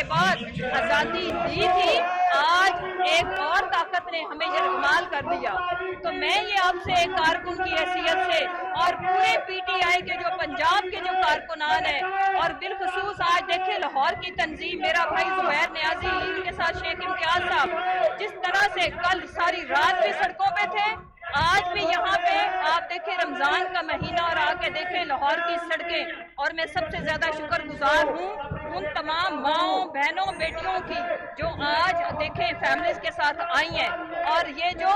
بعد آزادی دی تھی، آج ایک اور طاقت نے ہمیں یرغمال کر دیا۔ تو میں یہ آپ سے ایک کارکن کی حیثیت سے اور پورے پی ٹی آئی کے جو پنجاب کے جو کارکنان ہیں، اور بالخصوص آج دیکھیں لاہور کی تنظیم، میرا بھائی زبیر نیازی، ان کے ساتھ شیخ امتیاز صاحب، جس طرح سے کل ساری رات بھی سڑکوں پہ تھے، آج بھی یہاں پہ آپ دیکھیں رمضان کا مہینہ اور آ کے دیکھیں لاہور کی سڑکیں، اور میں سب سے زیادہ شکر گزار ہوں ان تمام ماؤں بہنوں بیٹیوں کی جو آج دیکھیں فیملیز کے ساتھ آئی ہیں۔ اور یہ جو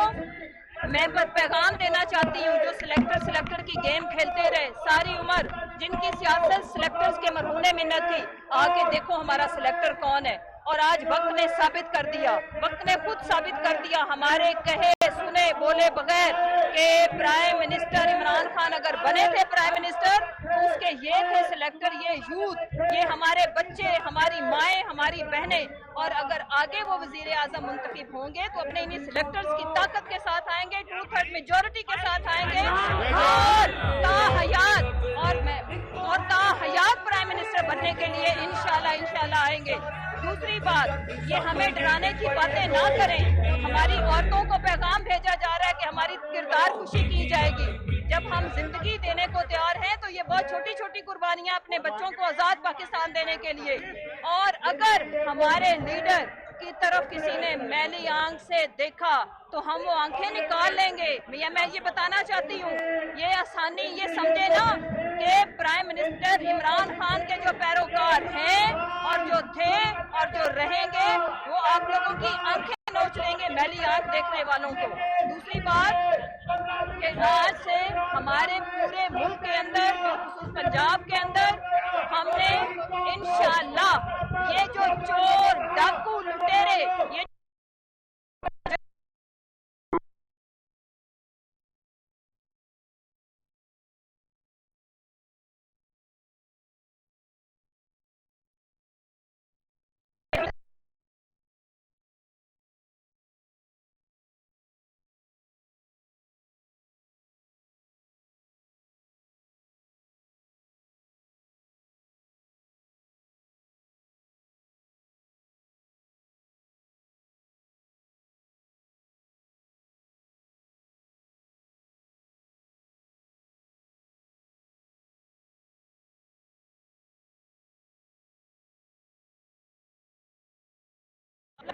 میں پیغام دینا چاہتی ہوں، جو سلیکٹر کی گیم کھیلتے رہے ساری عمر، جن کی سیاست سلیکٹرز کے مرہون منت تھی، آ کے دیکھو ہمارا سلیکٹر کون ہے۔ اور آج وقت نے ثابت کر دیا، وقت نے خود ثابت کر دیا ہمارے کہے سنے بولے بغیر کہ پرائم منسٹر عمران خان اگر بنے تھے پرائم منسٹر تو اس کے یہ تھے سلیکٹر، یہ یوتھ، یہ ہمارے بچے، ہماری مائیں، ہماری بہنیں، اور اگر آگے وہ وزیر اعظم منتخب ہوں گے تو اپنے انہی سلیکٹرز کی طاقت کے ساتھ آئیں گے، 2/3 میجورٹی کے ساتھ آئیں گے، اور تاحیات پرائم منسٹر بننے کے لیے انشاءاللہ آئیں گے۔ دوسری بات، یہ ہمیں ڈرانے کی باتیں نہ کریں۔ ہماری عورتوں کو پیغام بھیجا جا رہا ہے کہ ہماری کردار کشی کی جائے گی۔ جب ہم زندگی دینے کو تیار ہیں تو یہ بہت چھوٹی چھوٹی قربانیاں اپنے بچوں کو آزاد پاکستان دینے کے لیے، اور اگر ہمارے لیڈر کی طرف کسی نے میلی آنکھ سے دیکھا تو ہم وہ آنکھیں نکال لیں گے۔ میں یہ بتانا چاہتی ہوں، یہ آسانی یہ سمجھے نا کہ پرائم منسٹر عمران خان کے جو پیروکار ہیں اور جو تھے اور جو رہیں گے، وہ آپ لوگوں کی آنکھیں نوچ لیں گے میلی آنکھ دیکھنے والوں کو۔ دوسری بات کہ آج سے ہمارے پورے ملک کے اندر، خصوص پنجاب کے اندر، ہم نے انشاءاللہ یہ جو چور ڈاکو لٹیرے یہ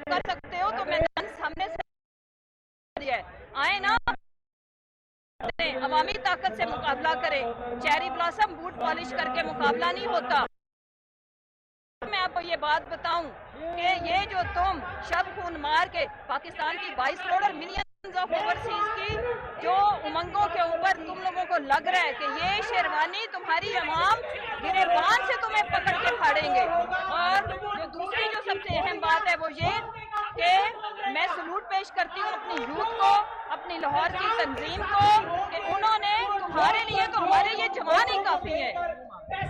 کر سکتے ہو تو میدان سامنے سے آئے نا، عوامی طاقت سے مقابلہ کریں۔ چیری بلاسم بوٹ پالش کر کے مقابلہ نہیں ہوتا۔ میں آپ کو یہ بات بتاؤں کہ یہ جو تم شب خون مار کے پاکستان کی 22 کروڑ اور ملینز آف اوورسیز کی جو امنگوں کے اوپر تم لوگوں کو لگ رہا ہے کہ یہ شیروانی تمہاری عوام گریبان سے تمہیں پکڑ کے پھاڑیں گے۔ اور جو دوسری جو سب سے اہم بات ہے وہ یہ کہ میں سلوٹ پیش کرتی ہوں اپنی یوتھ کو، اپنی لاہور کی تنظیم کو، کہ انہوں نے تمہارے لیے تو ہمارے یہ جوان ہی کافی ہیں،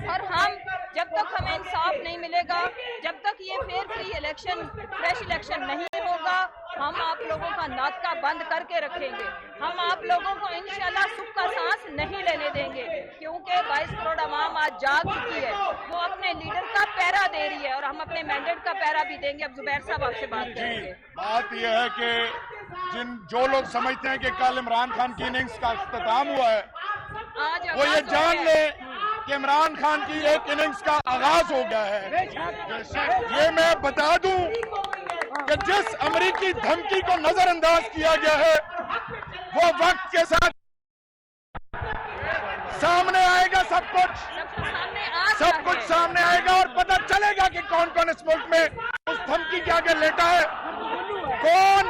اور ہم جب تک ہمیں انصاف نہیں ملے گا، جب تک یہ فیئر فریش الیکشن نہیں ہوگا، ہم آپ لوگوں کا ناطقہ بند کر کے رکھیں گے۔ ہم آپ لوگوں کو انشاءاللہ سکھ کا سانس نہیں لینے دیں گے، کیونکہ 22 کروڑ عوام آج جاگ چکی ہے، وہ اپنے لیڈر کا پہرا دے رہی ہے، اور ہم اپنے مینڈیٹ کا پہرا بھی دیں گے۔ اب زبیر صاحب آپ سے بات کریں گے۔ بات یہ ہے کہ جو لوگ سمجھتے ہیں کہ کل عمران خان کی اننگز کا اختتام ہوا ہے، وہ یہ جان لے کہ عمران خان کی ایک اننگز کا آغاز ہو گیا ہے۔ یہ میں بتا دوں کہ جس امریکی دھمکی کو نظر انداز کیا گیا ہے وہ وقت کے ساتھ سامنے آئے گا، سب کچھ سامنے آئے گا، اور پتہ چلے گا کہ کون کون اس ملک میں اس دھمکی کے آگے لیٹا ہے، کون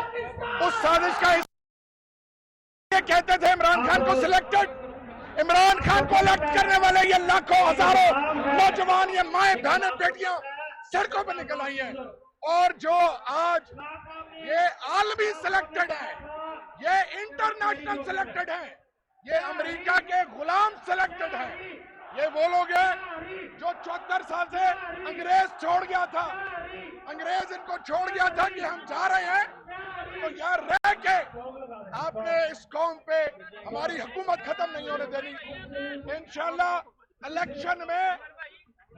اس سازش کا حصہ۔ کہتے تھے عمران خان کو سلیکٹڈ، عمران خان کو الیکٹ کرنے والے یہ لاکھوں ہزاروں نوجوان، یہ مائیں بہنیں بیٹیاں سڑکوں پہ نکل آئی ہیں، اور جو آج یہ عالمی سلیکٹڈ ہے، یہ انٹرنیشنل سلیکٹڈ ہے، یہ امریکہ کے غلام سلیکٹڈ ہیں۔ یہ وہ لوگ ہیں جو 74 سال سے انگریز چھوڑ گیا تھا، انگریز ان کو چھوڑ گیا تھا کہ ہم جا رہے ہیں، تو یہاں رہ کے آپ نے اس قوم پہ ہماری حکومت ختم نہیں ہونے دینی۔ انشاءاللہ الیکشن میں